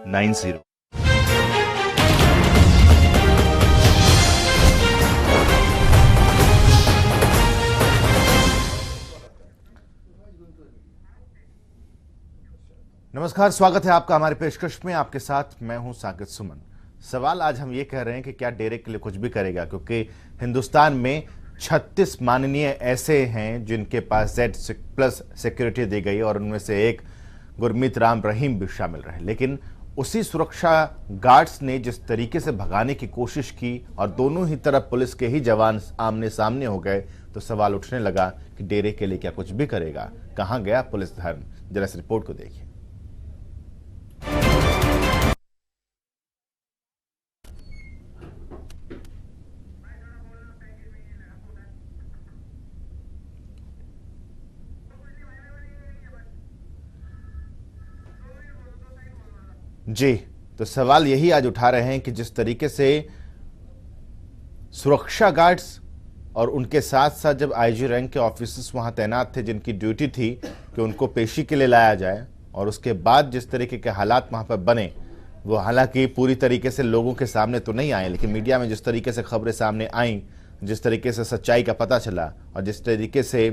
90। नमस्कार, स्वागत है आपका हमारे पेशकश में। आपके साथ मैं हूं साकित सुमन। सवाल आज हम ये कह रहे हैं कि क्या डेरे के लिए कुछ भी करेगा, क्योंकि हिंदुस्तान में 36 माननीय ऐसे हैं जिनके पास Z+ सिक्योरिटी दी गई और उनमें से एक गुरमीत राम रहीम भी शामिल रहे। लेकिन उसी सुरक्षा गार्ड्स ने जिस तरीके से भगाने की कोशिश की और दोनों ही तरफ पुलिस के ही जवान आमने सामने हो गए, तो सवाल उठने लगा कि डेरे के लिए क्या कुछ भी करेगा। कहां गया पुलिस धर्म? जरा इस रिपोर्ट को देखिए। जी, तो सवाल यही आज उठा रहे हैं कि जिस तरीके से सुरक्षा गार्ड्स और उनके साथ साथ जब IG रैंक के ऑफिसर्स वहां तैनात थे, जिनकी ड्यूटी थी कि उनको पेशी के लिए लाया जाए, और उसके बाद जिस तरीके के हालात वहां पर बने, वो हालांकि पूरी तरीके से लोगों के सामने तो नहीं आए, लेकिन मीडिया में जिस तरीके से खबरें सामने आईं, जिस तरीके से सच्चाई का पता चला और जिस तरीके से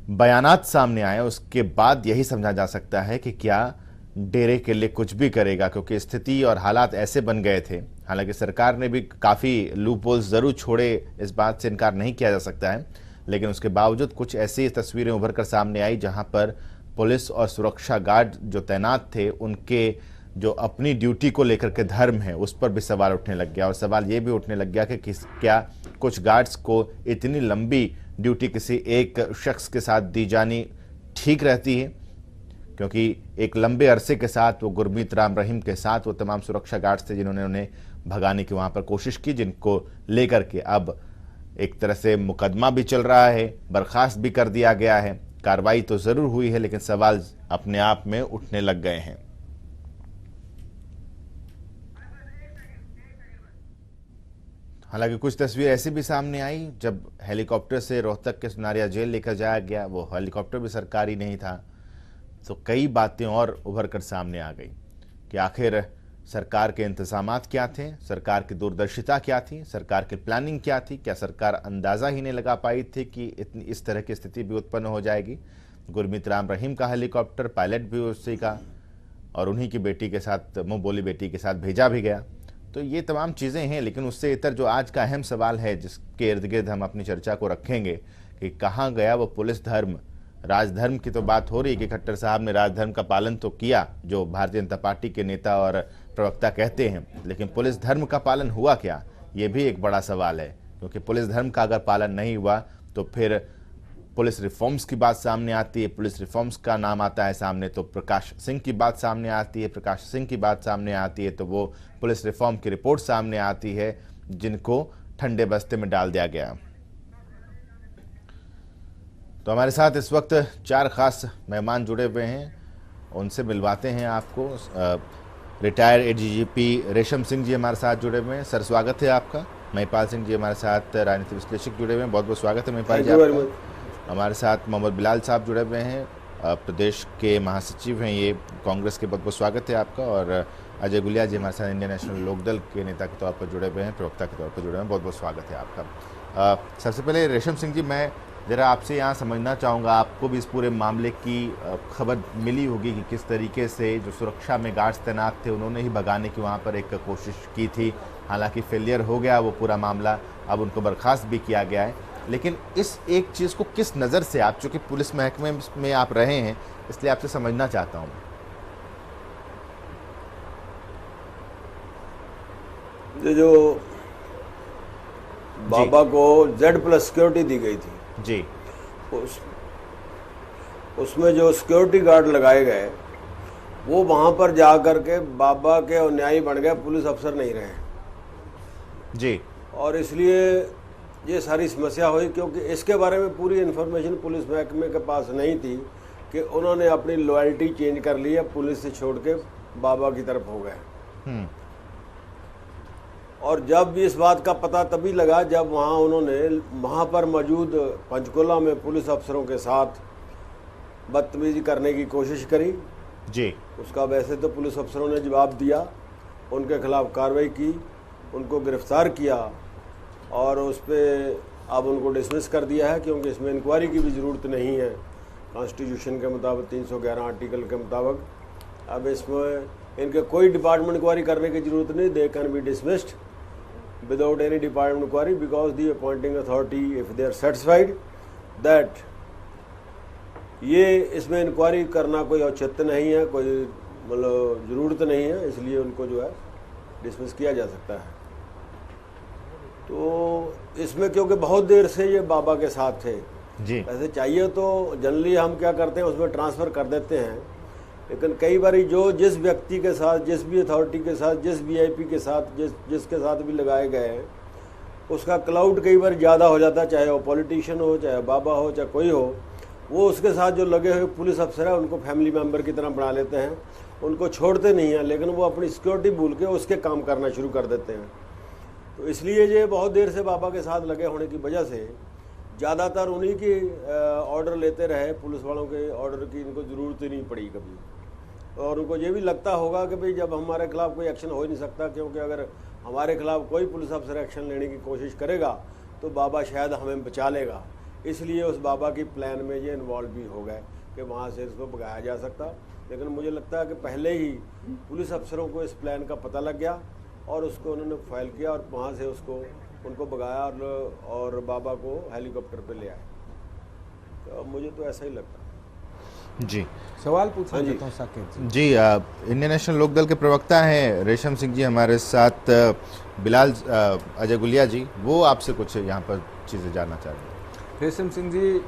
बयानात सामने आए, उसके बाद यही समझा जा सकता है कि क्या डेरे के लिए कुछ भी करेगा, क्योंकि स्थिति और हालात ऐसे बन गए थे। हालांकि सरकार ने भी काफ़ी लूप होल्स जरूर छोड़े, इस बात से इनकार नहीं किया जा सकता है, लेकिन उसके बावजूद कुछ ऐसी तस्वीरें उभर कर सामने आई जहां पर पुलिस और सुरक्षा गार्ड जो तैनात थे, उनके जो अपनी ड्यूटी को लेकर के धर्म है, उस पर भी सवाल उठने लग गया। और सवाल ये भी उठने लग गया कि क्या कुछ गार्ड्स को इतनी लंबी ड्यूटी किसी एक शख्स के साथ दी जानी ठीक रहती है, क्योंकि एक लंबे अरसे के साथ वो गुरमीत राम रहीम के साथ वो तमाम सुरक्षा गार्ड्स थे जिन्होंने उन्हें भगाने की वहां पर कोशिश की, जिनको लेकर के अब एक तरह से मुकदमा भी चल रहा है, बर्खास्त भी कर दिया गया है। कार्रवाई तो जरूर हुई है, लेकिन सवाल अपने आप में उठने लग गए हैं। हालांकि कुछ तस्वीर ऐसी भी सामने आई जब हेलीकॉप्टर से रोहतक के सुनारिया जेल लेकर जाया गया, वो हेलीकॉप्टर भी सरकारी नहीं था, तो कई बातें और उभर कर सामने आ गई कि आखिर सरकार के इंतजामात क्या थे, सरकार की दूरदर्शिता क्या थी, सरकार की प्लानिंग क्या थी। क्या सरकार अंदाज़ा ही नहीं लगा पाई थी कि इतनी इस तरह की स्थिति भी उत्पन्न हो जाएगी? गुरमीत राम रहीम का हेलीकॉप्टर पायलट भी उसी का और उन्हीं की बेटी के साथ, मुँह बोली बेटी के साथ भेजा भी गया। तो ये तमाम चीज़ें हैं, लेकिन उससे इतर जो आज का अहम सवाल है जिसके इर्द गिर्द हम अपनी चर्चा को रखेंगे कि कहाँ गया वो पुलिस धर्म। राजधर्म की तो बात हो रही कि खट्टर साहब ने राजधर्म का पालन तो किया, जो भारतीय जनता पार्टी के नेता और प्रवक्ता कहते हैं, लेकिन पुलिस धर्म का पालन हुआ क्या, ये भी एक बड़ा सवाल है। क्योंकि पुलिस धर्म का अगर पालन नहीं हुआ तो फिर पुलिस रिफॉर्म्स की बात सामने आती है। पुलिस रिफॉर्म्स का नाम आता है सामने तो प्रकाश सिंह की बात सामने आती है। प्रकाश सिंह की बात सामने आती है तो वो पुलिस रिफॉर्म की रिपोर्ट सामने आती है, जिनको ठंडे बस्ते में डाल दिया गया। तो हमारे साथ इस वक्त 4 खास मेहमान जुड़े हुए हैं, उनसे मिलवाते हैं आपको। रिटायर्ड ADGP रेशम सिंह जी हमारे साथ जुड़े हुए हैं। सर, स्वागत है आपका। महिपाल सिंह जी हमारे साथ राजनीतिक विश्लेषक जुड़े हुए हैं, बहुत बहुत स्वागत है महिपाल जी आपका। हमारे साथ मोहम्मद बिलाल साहब जुड़े हुए हैं, प्रदेश के महासचिव हैं ये कांग्रेस के, बहुत बहुत स्वागत है आपका। और अजय गुलिया जी हमारे साथ इंडियन नेशनल लोकदल के नेता के तौर पर जुड़े हुए हैं, प्रवक्ता के तौर पर जुड़े हुए हैं, बहुत बहुत स्वागत है आपका। सबसे पहले रेशम सिंह जी, मैं ज़रा आपसे यहाँ समझना चाहूँगा, आपको भी इस पूरे मामले की खबर मिली होगी कि किस तरीके से जो सुरक्षा में गार्ड्स तैनात थे उन्होंने ही भगाने की वहाँ पर एक कोशिश की थी। हालांकि फेलियर हो गया वो पूरा मामला, अब उनको बर्खास्त भी किया गया है। लेकिन इस एक चीज़ को किस नज़र से, आप चूँकि पुलिस महकमे में आप रहे हैं, इसलिए आपसे समझना चाहता हूँ। जो बाबा को Z+ सिक्योरिटी दी गई थी जी, उसमें जो सिक्योरिटी गार्ड लगाए गए वो वहां पर जा करके बाबा के अनुयायी बन गए, पुलिस अफसर नहीं रहे जी। और इसलिए ये सारी समस्या हुई, क्योंकि इसके बारे में पूरी इन्फॉर्मेशन पुलिस महकमे के पास नहीं थी कि उन्होंने अपनी लॉयल्टी चेंज कर ली है, पुलिस से छोड़ के बाबा की तरफ हो गए। और जब इस बात का पता तभी लगा जब वहाँ उन्होंने वहाँ पर मौजूद पंचकुला में पुलिस अफसरों के साथ बदतमीजी करने की कोशिश करी जी। उसका वैसे तो पुलिस अफसरों ने जवाब दिया, उनके खिलाफ कार्रवाई की, उनको गिरफ्तार किया और उस पर अब उनको डिसमिस कर दिया है, क्योंकि इसमें इंक्वायरी की भी ज़रूरत नहीं है कॉन्स्टिट्यूशन के मुताबिक, 311 आर्टिकल के मुताबिक। अब इसमें इनके कोई डिपार्टमेंट इंक्वायरी करने की ज़रूरत नहीं, they can be dismissed without any department inquiry, because the appointing authority if they are satisfied that ये इसमें इंक्वायरी करना कोई औचित्य नहीं है, कोई मतलब ज़रूरत नहीं है, इसलिए उनको जो है डिसमिस किया जा सकता है। तो इसमें क्योंकि बहुत देर से ये बाबा के साथ थे जी। ऐसे चाहिए तो जनरली हम क्या करते हैं उसमें ट्रांसफ़र कर देते हैं, लेकिन कई बार जो जिस व्यक्ति के साथ, जिस भी अथॉरिटी के साथ, जिस वीआईपी के साथ, जिसके साथ भी लगाए गए हैं, उसका क्लाउड कई बार ज़्यादा हो जाता है, चाहे वो पॉलिटिशियन हो, चाहे बाबा हो, चाहे कोई हो, वो उसके साथ जो लगे हुए पुलिस अफसर है उनको फैमिली मेम्बर की तरह बना लेते हैं, उनको छोड़ते नहीं हैं, लेकिन वो अपनी सिक्योरिटी भूल के उसके काम करना शुरू कर देते हैं। तो इसलिए ये बहुत देर से बाबा के साथ लगे होने की वजह से ज़्यादातर उन्हीं की ऑर्डर लेते रहे, पुलिस वालों के ऑर्डर की इनको ज़रूरत ही नहीं पड़ी कभी। और उनको ये भी लगता होगा कि भाई जब हमारे खिलाफ कोई एक्शन हो ही नहीं सकता, क्योंकि अगर हमारे खिलाफ कोई पुलिस अफसर एक्शन लेने की कोशिश करेगा तो बाबा शायद हमें बचा लेगा, इसलिए उस बाबा की प्लान में ये इन्वॉल्व भी हो गए कि वहाँ से इसको भगाया जा सकता। लेकिन मुझे लगता है कि पहले ही पुलिस अफसरों को इस प्लान का पता लग गया और उसको उन्होंने फाइल किया और वहाँ से उनको भगाया और बाबा को हेलीकॉप्टर पे ले आए। तो मुझे तो ऐसा ही लगता है। जी, सवाल पूछना हाँ जी। चाहता हूँ साकेत जी। इंडियन नेशनल लोकदल के प्रवक्ता हैं रेशम सिंह जी हमारे साथ, बिलाल अजय गुलिया जी, वो आपसे कुछ यहाँ पर चीज़ें जानना चाह रहे हैं। रेशम सिंह जी,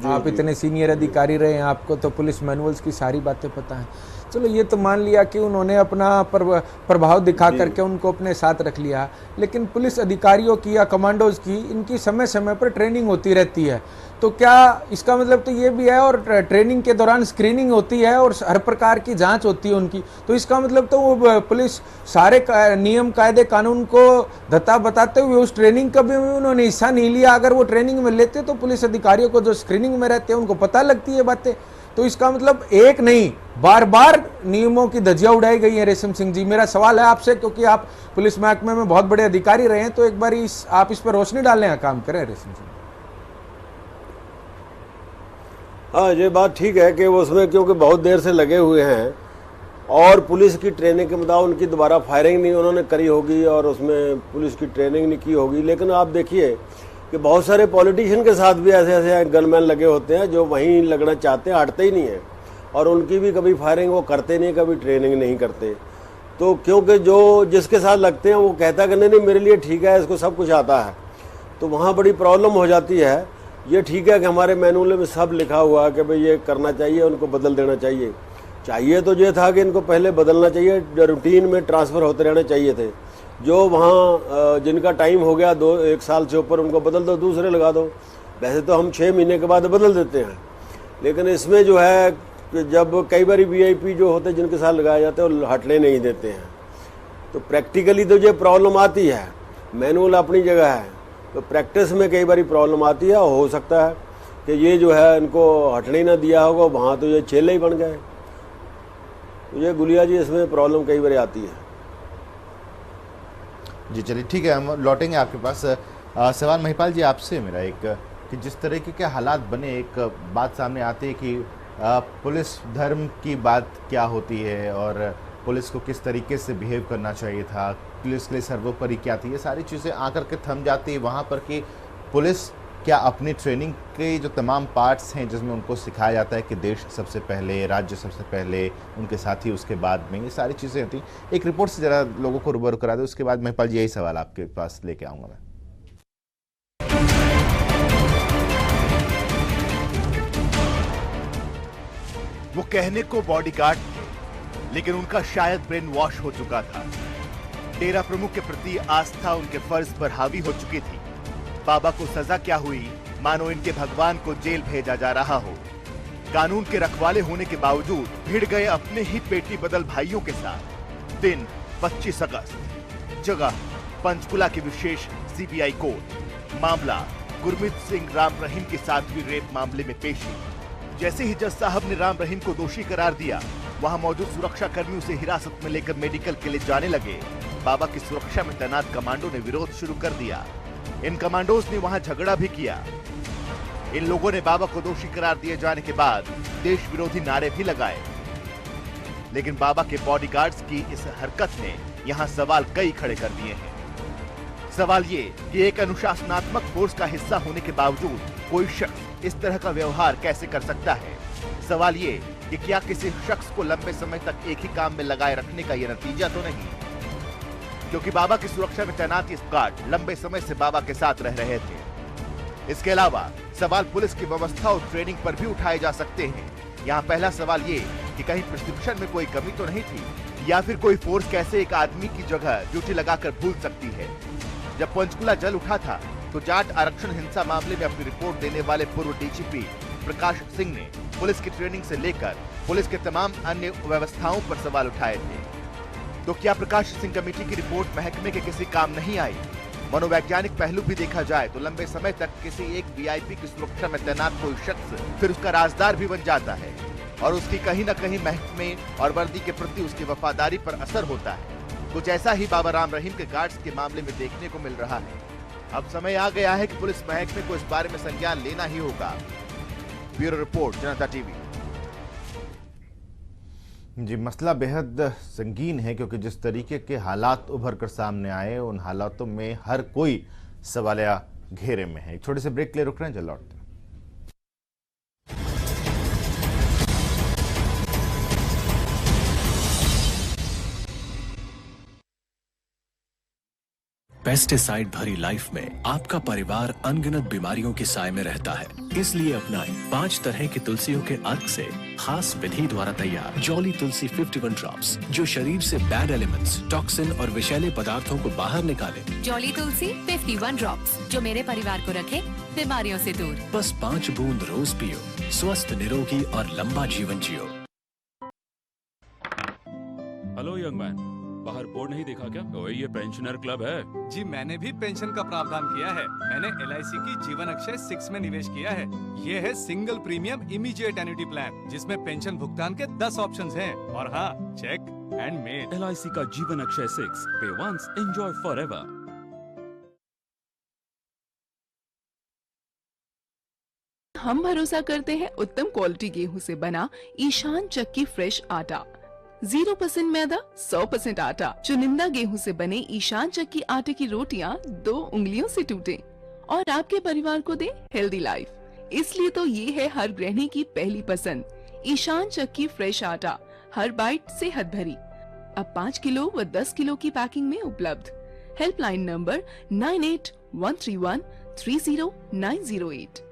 आप इतने सीनियर अधिकारी रहे हैं, आपको तो पुलिस मैनुअल्स की सारी बातें पता हैं। चलो ये तो मान लिया कि उन्होंने अपना प्रभाव दिखा करके उनको अपने साथ रख लिया, लेकिन पुलिस अधिकारियों की या कमांडोज की इनकी समय समय पर ट्रेनिंग होती रहती है, तो क्या इसका मतलब तो ये भी है, और ट्रेनिंग के दौरान स्क्रीनिंग होती है और हर प्रकार की जांच होती है उनकी, तो इसका मतलब तो वो पुलिस सारे नियम कायदे कानून को धत्ता बताते हुए उस ट्रेनिंग का भी उन्होंने हिस्सा नहीं लिया। अगर वो ट्रेनिंग में लेते तो पुलिस अधिकारियों को जो स्क्रीनिंग में रहते हैं उनको पता लगती है बातें, तो इसका मतलब एक नहीं बार बार नियमों की धज्जियां उड़ाई गई है। रेशम सिंह जी, मेरा सवाल है आपसे, क्योंकि आप पुलिस महकमे में बहुत बड़े अधिकारी रहे हैं, तो एक बार आप इस पर रोशनी डालने का काम करें रेशम सिंह। हाँ, ये बात ठीक है कि उसमें क्योंकि बहुत देर से लगे हुए हैं और पुलिस की ट्रेनिंग के मुताबिक उनकी दोबारा फायरिंग नहीं उन्होंने करी होगी और उसमें पुलिस की ट्रेनिंग नहीं की होगी। लेकिन आप देखिए कि बहुत सारे पॉलिटिशियन के साथ भी ऐसे ऐसे गनमैन लगे होते हैं जो वहीं लगना चाहते हैं, हटते ही नहीं हैं, और उनकी भी कभी फायरिंग वो करते नहीं, कभी ट्रेनिंग नहीं करते। तो क्योंकि जो जिसके साथ लगते हैं वो कहता है कि नहीं मेरे लिए ठीक है, इसको सब कुछ आता है, तो वहाँ बड़ी प्रॉब्लम हो जाती है। ये ठीक है कि हमारे मैनुअल में सब लिखा हुआ है कि भाई ये करना चाहिए, उनको बदल देना चाहिए तो ये था कि इनको पहले बदलना चाहिए, रूटीन में ट्रांसफ़र होते रहने चाहिए थे। जो वहाँ जिनका टाइम हो गया 1 साल से ऊपर, उनको बदल दो, दूसरे लगा दो। वैसे तो हम 6 महीने के बाद बदल देते हैं, लेकिन इसमें जो है कि जब कई बार वीआईपी जो होते हैं जिनके साथ लगाए जाते हैं वो हटने नहीं देते हैं, तो प्रैक्टिकली तो ये प्रॉब्लम आती है। मैनुअल अपनी जगह है, तो प्रैक्टिस में कई बार प्रॉब्लम आती है। हो सकता है कि ये जो है इनको हटने ही ना दिया होगा, वहाँ तो ये चेले ही बन गए। तो ये गुलिया जी, इसमें प्रॉब्लम कई बार आती है। जी चलिए ठीक है, हम लौटेंगे आपके पास। सवाल महिपाल जी आपसे मेरा एक, कि जिस तरह के क्या हालात बने, एक बात सामने आती है कि पुलिस धर्म की बात क्या होती है और पुलिस को किस तरीके से बिहेव करना चाहिए था, पुलिस के लिए सर्वोपरि क्या थी, ये सारी चीज़ें आकर के थम जाती है वहाँ पर कि पुलिस क्या अपनी ट्रेनिंग के जो तमाम पार्ट्स हैं जिसमें उनको सिखाया जाता है कि देश सबसे पहले, राज्य सबसे पहले, उनके साथी उसके बाद में, ये सारी चीज़ें होती। एक रिपोर्ट से ज़रा लोगों को रूबरू करा दो, उसके बाद महिपाल जी यही सवाल आपके पास लेके आऊँगा मैं। वो कहने को बॉडीगार्ड थे, लेकिन उनका शायद ब्रेन वॉश हो चुका था। डेरा प्रमुख के प्रति आस्था उनके फर्ज पर हावी हो चुकी थी। बाबा को सजा क्या हुई, मानो इनके भगवान को जेल भेजा जा रहा हो। कानून के रखवाले होने के बावजूद भिड़ गए अपने ही पेटी बदल भाइयों के साथ। दिन 25 अगस्त, जगह पंचकुला की विशेष सीबीआई कोर्ट। मामला गुरमीत सिंह राम रहीम के साथ हुई रेप मामले में पेशी। जैसे ही जज साहब ने राम रहीम को दोषी करार दिया, वहां मौजूद सुरक्षा कर्मी उसे हिरासत में लेकर मेडिकल के लिए जाने लगे। बाबा की सुरक्षा में तैनात कमांडो ने विरोध शुरू कर दिया। इन कमांडोज ने वहां झगड़ा भी किया। इन लोगों ने बाबा को दोषी करार दिए जाने के बाद देश विरोधी नारे भी लगाए। लेकिन बाबा के बॉडीगार्ड्स की इस हरकत ने यहां सवाल कई खड़े कर दिए हैं। सवाल ये कि एक अनुशासनात्मक फोर्स का हिस्सा होने के बावजूद कोई शख्स इस तरह का व्यवहार कैसे कर सकता है। सवाल ये कि क्या किसी शख्स को लंबे समय तक एक ही काम में लगाए रखने का यह नतीजा तो नहीं, क्योंकि बाबा की सुरक्षा में तैनात इस गार्ड लंबे समय से बाबा के साथ रह रहे थे। इसके अलावा सवाल पुलिस की व्यवस्था और ट्रेनिंग पर भी उठाए जा सकते हैं। यहाँ पहला सवाल ये कि कहीं प्रशिक्षण में कोई कमी तो नहीं थी, या फिर कोई फोर्स कैसे एक आदमी की जगह ड्यूटी लगाकर भूल सकती है। जब पंचकुला जल उठा था तो जाट आरक्षण हिंसा मामले में अपनी रिपोर्ट देने वाले पूर्व डीजीपी प्रकाश सिंह ने पुलिस की ट्रेनिंग से लेकर पुलिस के तमाम अन्य व्यवस्थाओं पर सवाल उठाए थे। तो क्या प्रकाश सिंह कमेटी की रिपोर्ट महकमे के किसी काम नहीं आई? मनोवैज्ञानिक पहलू भी देखा जाए तो लंबे समय तक किसी एक वीआईपी की सुरक्षा में तैनात कोई शख्स फिर उसका राजदार भी बन जाता है और उसकी कहीं न कहीं महकमे और वर्दी के प्रति उसकी वफादारी पर असर होता है। कुछ ऐसा ही बाबा राम रहीम के गार्ड्स के मामले में देखने को मिल रहा है। अब समय आ गया है कि पुलिस महकमे को इस बारे में संज्ञान लेना ही होगा। ब्यूरो रिपोर्ट, जनता टीवी। जी, मसला बेहद संगीन है क्योंकि जिस तरीके के हालात उभर कर सामने आए उन हालातों में हर कोई सवालिया घेरे में है। एक छोटे से ब्रेक के लिए रुक रहे हैं, चल लौटते हैं। पेस्टिसाइड भरी लाइफ में आपका परिवार अनगिनत बीमारियों के साए में रहता है, इसलिए अपनाएं 5 तरह की तुलसियों के अर्क से खास विधि द्वारा तैयार जॉली तुलसी 51 ड्रॉप्स, जो शरीर से बैड एलिमेंट्स, टॉक्सिन और विषैले पदार्थों को बाहर निकाले। जॉली तुलसी 51 ड्रॉप्स, जो मेरे परिवार को रखे बीमारियों से दूर। बस 5 बूंद रोज पियो, स्वस्थ, निरोगी और लंबा जीवन जियो। हेलो यंग मैन, बाहर बोर्ड नहीं देखा क्या? ओए, ये पेंशनर क्लब है। जी, मैंने भी पेंशन का प्रावधान किया है। मैंने LIC की जीवन अक्षय 6 में निवेश किया है। ये है single premium immediate annuity plan, जिसमें पेंशन भुगतान के 10 ऑप्शंस हैं। और हाँ, चेक एंड मेड। LIC का जीवन अक्षय 6, पे वंस एंजॉय फॉरएवर। हम भरोसा करते हैं उत्तम क्वालिटी गेहूं से बना ईशान चक्की फ्रेश आटा। 0% मैदा, 100% आटा। चुनिंदा गेहूं से बने ईशान चक्की आटे की रोटियां 2 उंगलियों से टूटे और आपके परिवार को दे हेल्दी लाइफ। इसलिए तो ये है हर गृहिणी की पहली पसंद, ईशान चक्की फ्रेश आटा, हर बाइट सेहत भरी। अब 5 किलो व 10 किलो की पैकिंग में उपलब्ध। Helpline number 9813130908।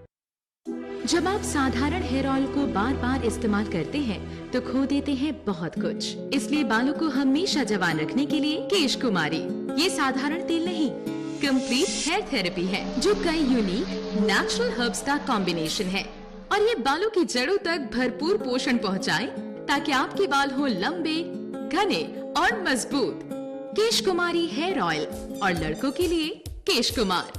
जब आप साधारण हेयर ऑयल को बार बार इस्तेमाल करते हैं तो खो देते हैं बहुत कुछ। इसलिए बालों को हमेशा जवान रखने के लिए केश कुमारी ये साधारण तेल नहीं, कंप्लीट हेयर थेरेपी है, जो कई यूनिक नेचुरल हर्ब्स का कॉम्बिनेशन है और ये बालों की जड़ों तक भरपूर पोषण पहुंचाए ताकि आपके बाल हो लंबे, घने और मजबूत। केश कुमारी हेयर ऑयल, और लड़कों के लिए केश कुमार।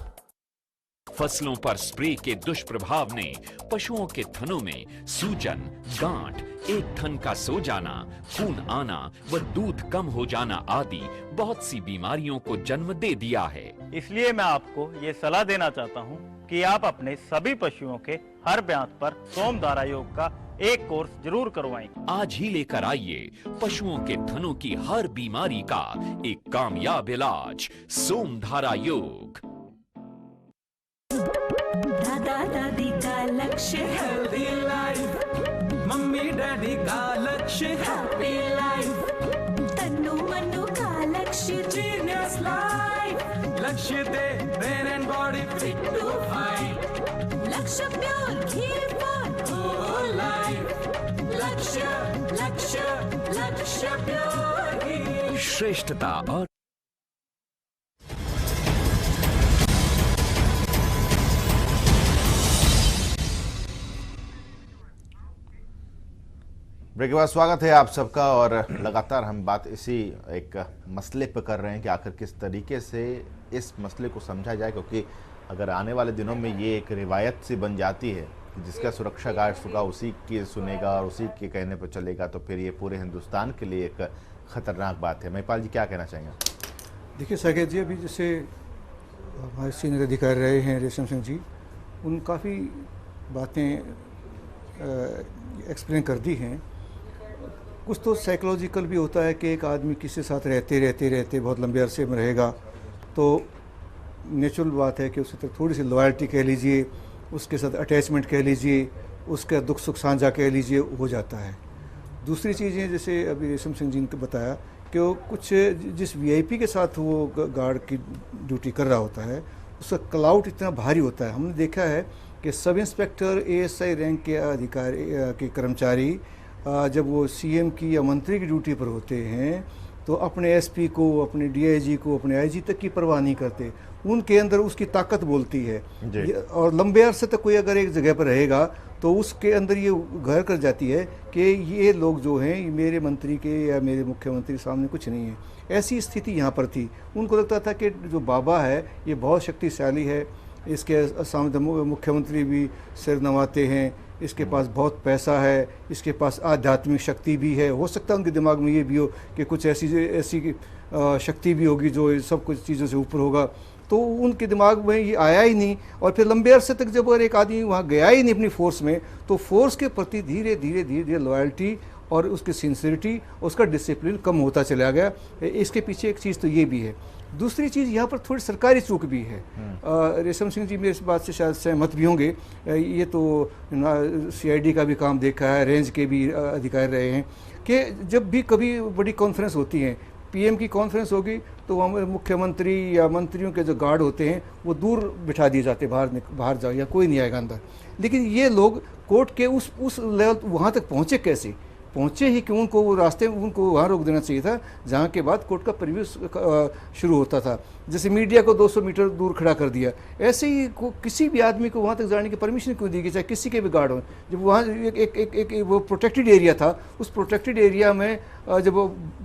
फसलों पर स्प्रे के दुष्प्रभाव ने पशुओं के थनों में सूजन, गांठ, एक थन का सो जाना, खून आना व दूध कम हो जाना आदि बहुत सी बीमारियों को जन्म दे दिया है। इसलिए मैं आपको ये सलाह देना चाहता हूँ कि आप अपने सभी पशुओं के हर ब्यांत पर सोमधारा योग का एक कोर्स जरूर करवाएं। आज ही लेकर आइए पशुओं के थनों की हर बीमारी का एक कामयाब इलाज, सोमधारा योग। दादा दादी का लक्ष्य हेल्दी लाइफ, मम्मी डैडी का लक्ष्य हैप्पी लाइफ, तन्नू मन्नू का लक्ष्य जीनियस लाइफ, लक्ष्य दे brain and body fit to fight, Lakshya pure ghee for whole life, Lakshya Lakshya लक्ष्य प्योर घी। श्रेष्ठता और ब्रेक के बाद स्वागत है आप सबका। और लगातार हम बात इसी एक मसले पर कर रहे हैं कि आखिर किस तरीके से इस मसले को समझा जाए, क्योंकि अगर आने वाले दिनों में ये एक रिवायत सी बन जाती है कि जिसका सुरक्षा गार्ड होगा उसी की सुनेगा और उसी के कहने पर चलेगा, तो फिर ये पूरे हिंदुस्तान के लिए एक खतरनाक बात है। महिपाल जी क्या कहना चाहेंगे? देखिए साकेत जी, अभी जैसे हमारे सीनियर अधिकारी रहे हैं रेशम सिंह जी, उन काफ़ी बातें एक्सप्लेन कर दी हैं। कुछ तो साइकोलॉजिकल भी होता है कि एक आदमी किसी के साथ रहते बहुत लंबे अरसे में रहेगा तो नेचुरल बात है कि उसकी तरफ थोड़ी सी लॉयल्टी कह लीजिए, उसके साथ अटैचमेंट कह लीजिए, उसका दुख सुख साझा कह लीजिए, हो जाता है। दूसरी चीज़ें जैसे अभी रेशम सिंह जी ने बताया कि वो कुछ जिस वीआईपी के साथ वो गार्ड की ड्यूटी कर रहा होता है उसका क्लाउड इतना भारी होता है। हमने देखा है कि सब इंस्पेक्टर एएसआई रैंक के अधिकारी के कर्मचारी जब वो सीएम की या मंत्री की ड्यूटी पर होते हैं तो अपने एसपी को, अपने डीआईजी को, अपने आईजी तक की परवाह नहीं करते। उनके अंदर उसकी ताकत बोलती है और लंबे अरसे तक कोई अगर एक जगह पर रहेगा तो उसके अंदर ये घर कर जाती है कि ये लोग जो हैं मेरे मंत्री के या मेरे मुख्यमंत्री सामने कुछ नहीं है। ऐसी स्थिति यहाँ पर थी। उनको लगता था कि जो बाबा है ये बहुत शक्तिशाली है, इसके सामने मुख्यमंत्री भी सिर नवाते हैं, इसके पास बहुत पैसा है, इसके पास आध्यात्मिक शक्ति भी है। हो सकता है उनके दिमाग में ये भी हो कि कुछ ऐसी शक्ति भी होगी जो सब कुछ चीज़ों से ऊपर होगा, तो उनके दिमाग में ये आया ही नहीं। और फिर लंबे अरसे तक जब अगर एक आदमी वहाँ गया ही नहीं अपनी फोर्स में, तो फोर्स के प्रति धीरे धीरे लॉयल्टी और उसकी सिंसियरिटी, उसका डिसिप्लिन कम होता चला गया। इसके पीछे एक चीज़ तो ये भी है। दूसरी चीज़ यहाँ पर थोड़ी सरकारी चूक भी है। रेशम सिंह जी मेरे इस बात से शायद सहमत भी होंगे। ये तो सीआईडी का भी काम देखा है, रेंज के भी अधिकारी रहे हैं कि जब भी कभी बड़ी कॉन्फ्रेंस होती हैं, पीएम की कॉन्फ्रेंस होगी तो वहाँ मुख्यमंत्री या मंत्रियों के जो गार्ड होते हैं वो दूर बिठा दिए जाते, बाहर जाओ या कोई नहीं आएगा अंदर। लेकिन ये लोग कोर्ट के उस लेवल वहाँ तक पहुँचे कैसे? पहुँचे ही कि उनको वो रास्ते में उनको वहाँ रोक देना चाहिए था जहाँ के बाद कोर्ट का प्रीव्यू शुरू होता था। जैसे मीडिया को 200 मीटर दूर खड़ा कर दिया, ऐसे ही किसी भी आदमी को वहाँ तक जाने की परमिशन क्यों दी गई, चाहे किसी के भी गार्ड हो। जब वहाँ एक वो प्रोटेक्टेड एरिया था, उस प्रोटेक्टेड एरिया में जब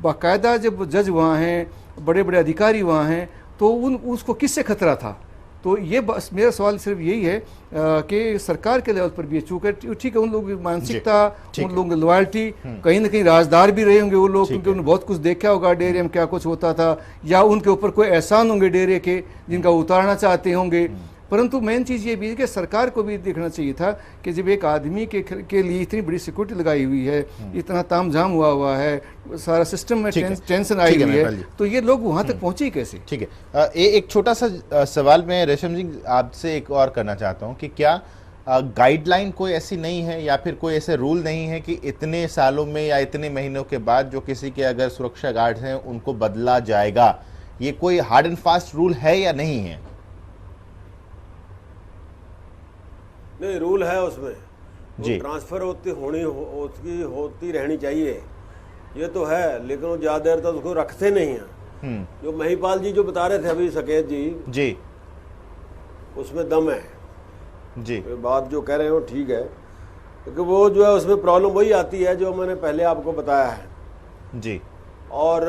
बाकायदा जब जज वहाँ हैं, बड़े बड़े अधिकारी वहाँ हैं, तो उसको किससे खतरा था? तो ये बस मेरा सवाल सिर्फ यही है कि सरकार के लेवल पर भी चूक है। ठीक है, उन लोगों की मानसिकता, उन लोगों की लॉयल्टी, कहीं ना कहीं राजदार भी रहे होंगे वो लोग, क्योंकि उन्होंने बहुत कुछ देखा होगा डेरे में क्या कुछ होता था, या उनके ऊपर कोई एहसान होंगे डेरे के जिनका उतारना चाहते होंगे। परंतु मेन चीज़ ये भी है कि सरकार को भी देखना चाहिए था कि जब एक आदमी के लिए इतनी बड़ी सिक्योरिटी लगाई हुई है, इतना तामझाम हुआ है, सारा सिस्टम में टेंशन आई हुई है, तो ये लोग वहाँ तक पहुँचे ही कैसे? ठीक है, एक छोटा सा सवाल मैं रेशम जी आपसे एक और करना चाहता हूँ कि क्या गाइडलाइन कोई ऐसी नहीं है या फिर कोई ऐसे रूल नहीं है कि इतने सालों में या इतने महीनों के बाद जो किसी के अगर सुरक्षा गार्ड हैं उनको बदला जाएगा? ये कोई हार्ड एंड फास्ट रूल है या नहीं है? नहीं, रूल है उसमें जी, ट्रांसफर होती रहनी चाहिए, ये तो है। लेकिन वो ज़्यादा देर तक उसको रखते नहीं हैं। जो महिपाल जी जो बता रहे थे अभी साकेत जी, उसमें दम है जी। बात जो कह रहे हो ठीक है, क्योंकि वो जो है उसमें प्रॉब्लम वही आती है जो मैंने पहले आपको बताया है जी। और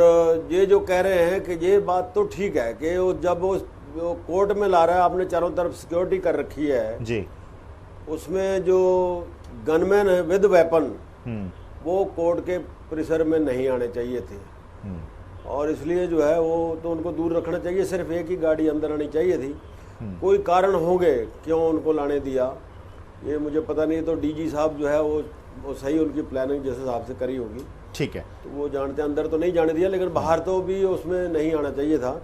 ये जो कह रहे हैं कि ये बात तो ठीक है कि वो जब वो कोर्ट में ला रहा है, आपने चारों तरफ सिक्योरिटी कर रखी है जी, उसमें जो गनमैन है विद वेपन वो कोर्ट के परिसर में नहीं आने चाहिए थे, और इसलिए जो है वो तो उनको दूर रखना चाहिए। सिर्फ एक ही गाड़ी अंदर आनी चाहिए थी। कोई कारण होंगे क्यों उनको लाने दिया, ये मुझे पता नहीं। तो डीजी साहब जो है वो सही उनकी प्लानिंग जिस हिसाब से करी होगी, ठीक है, तो वो जानते अंदर तो नहीं जाने दिया, लेकिन बाहर तो भी उसमें नहीं आना चाहिए था।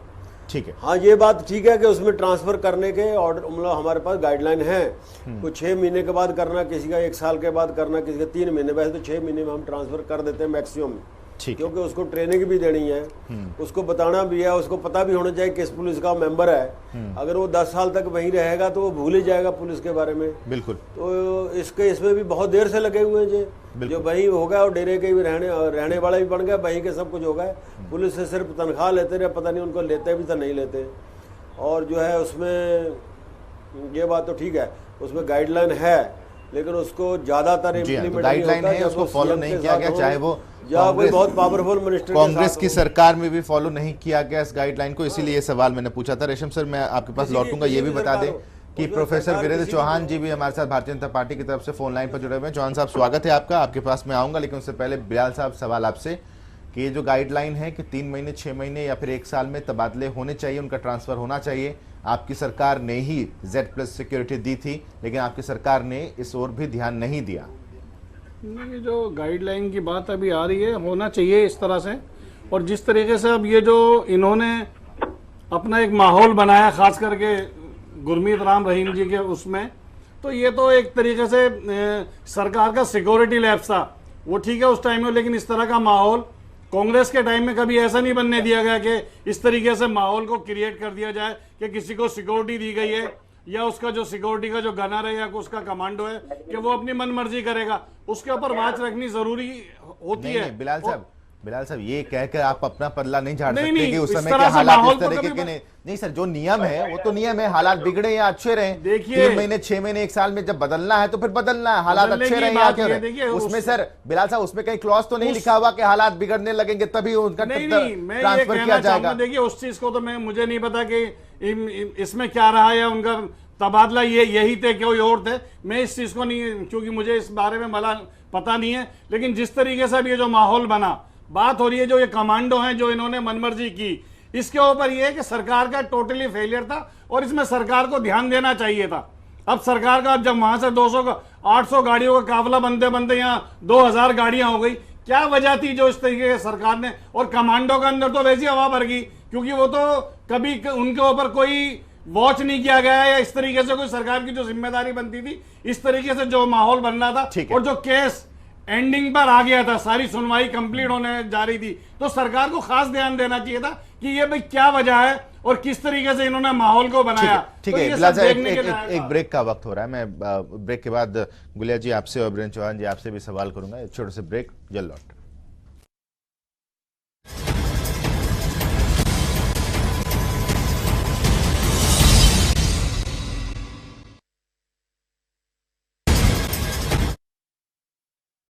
ठीक है, हाँ ये बात ठीक है कि उसमें ट्रांसफर करने के ऑर्डर मतलब हमारे पास गाइडलाइन है। कोई 6 महीने के बाद करना, किसी का 1 साल के बाद करना, किसी का 3 महीने, वैसे तो 6 महीने में हम ट्रांसफर कर देते हैं मैक्सिमम, क्योंकि उसको ट्रेनिंग भी देनी है, उसको बताना भी है, उसको पता भी होना चाहिए किस पुलिस का मेंबर है। अगर वो 10 साल तक वहीं रहेगा तो वो भूल ही जाएगा पुलिस के बारे में। बिल्कुल, तो इसमें भी बहुत देर से लगे हुए हैं जो वहीं हो गया और डेरे के भी रहने वाला भी बन गया, वहीं के सब कुछ हो गया। पुलिस से सिर्फ तनख्वाह लेते रहे, पता नहीं उनको लेते भी था नहीं लेते। और जो है उसमें ये बात तो ठीक है, उसमें गाइडलाइन है, लेकिन उसको ज्यादातर गाइडलाइन है, उसको फॉलो नहीं किया गया, चाहे वो या कोई बहुत पावरफुल मिनिस्टर कांग्रेस की सरकार में भी फॉलो नहीं किया गया इस गाइडलाइन को। इसीलिए ये सवाल मैंने पूछा था। रेशम सर, मैं आपके पास लौटूंगा। ये भी बता दें कि प्रोफेसर वीरेंद्र चौहान जी भी हमारे साथ भारतीय जनता पार्टी की तरफ से फोन लाइन पर जुड़े हुए हैं। चौहान साहब, स्वागत है आपका, आपके पास मैं आऊंगा, लेकिन उससे पहले बिलाल साहब सवाल आपसे कि ये जो गाइडलाइन है कि 3 महीने, 6 महीने या फिर 1 साल में तबादले होने चाहिए, उनका ट्रांसफर होना चाहिए, आपकी सरकार ने ही Z+ सिक्योरिटी दी थी, लेकिन आपकी सरकार ने इस ओर भी ध्यान नहीं दिया। ये जो गाइडलाइन की बात अभी आ रही है, होना चाहिए इस तरह से। और जिस तरीके से अब ये जो इन्होंने अपना एक माहौल बनाया, खास करके गुरमीत राम रहीम जी के उसमें, तो ये तो एक तरीके से सरकार का सिक्योरिटी लैप्स था, वो ठीक है उस टाइम में, लेकिन इस तरह का माहौल कांग्रेस के टाइम में कभी ऐसा नहीं बनने दिया गया कि इस तरीके से माहौल को क्रिएट कर दिया जाए कि किसी को सिक्योरिटी दी गई है या उसका जो सिक्योरिटी का जो गनर है या उसका कमांडो है कि वो अपनी मनमर्जी करेगा, उसके ऊपर बात रखनी जरूरी होती है। बिलाल साहब, ये कहकर आप अपना पल्ला नहीं झाड़ सकते नहीं, कि उस इस समय तरह के से हालात माहौल इस तो तरीके कभी के नहीं सर, जो नियम है वो तो नियम है, हालात बिगड़े या अच्छे रहे, देखिए 3 महीने, 6 महीने, 1 साल में जब बदलना है तो फिर बदलना है, हालात अच्छे रहे या क्या रहे, उसमें सर बिलाल साहब उसमें कहीं क्लॉज तो नहीं लिखा हुआ कि हालात बिगड़ने लगेंगे तभी उनका ट्रांसफर किया जाएगा? देखिए उस चीज को तो मुझे नहीं पता कि इसमें क्या रहा है, उनका तबादला यही थे कोई और थे, मैं इस चीज को नहीं, क्योंकि मुझे इस बारे में भला पता नहीं है। लेकिन जिस तरीके से अब ये जो माहौल बना, बात हो रही है जो ये कमांडो हैं जो इन्होंने मनमर्जी की, इसके ऊपर ये है कि सरकार का टोटली फेलियर था और इसमें सरकार को ध्यान देना चाहिए था। अब सरकार का, जब वहां से 200 का 800 गाड़ियों का काफिला बनते बनते यहाँ 2000 गाड़ियां हो गई, क्या वजह थी जो इस तरीके से सरकार ने, और कमांडो के अंदर तो वैसी हवा भर गई क्योंकि वो तो कभी उनके ऊपर कोई वॉच नहीं किया गया या इस तरीके से कोई सरकार की जो जिम्मेदारी बनती थी, इस तरीके से जो माहौल बन रहा था और जो केस एंडिंग पर आ गया था, सारी सुनवाई कंप्लीट होने जा रही थी, तो सरकार को खास ध्यान देना चाहिए था कि ये भाई क्या वजह है और किस तरीके से इन्होंने माहौल को बनाया। ठीक है, एक ब्रेक का वक्त हो रहा है, मैं ब्रेक के बाद गुलिया जी आपसे और वीरेंद्र चौहान जी आपसे भी सवाल करूंगा, एक छोटे से ब्रेक, जल्द लौट।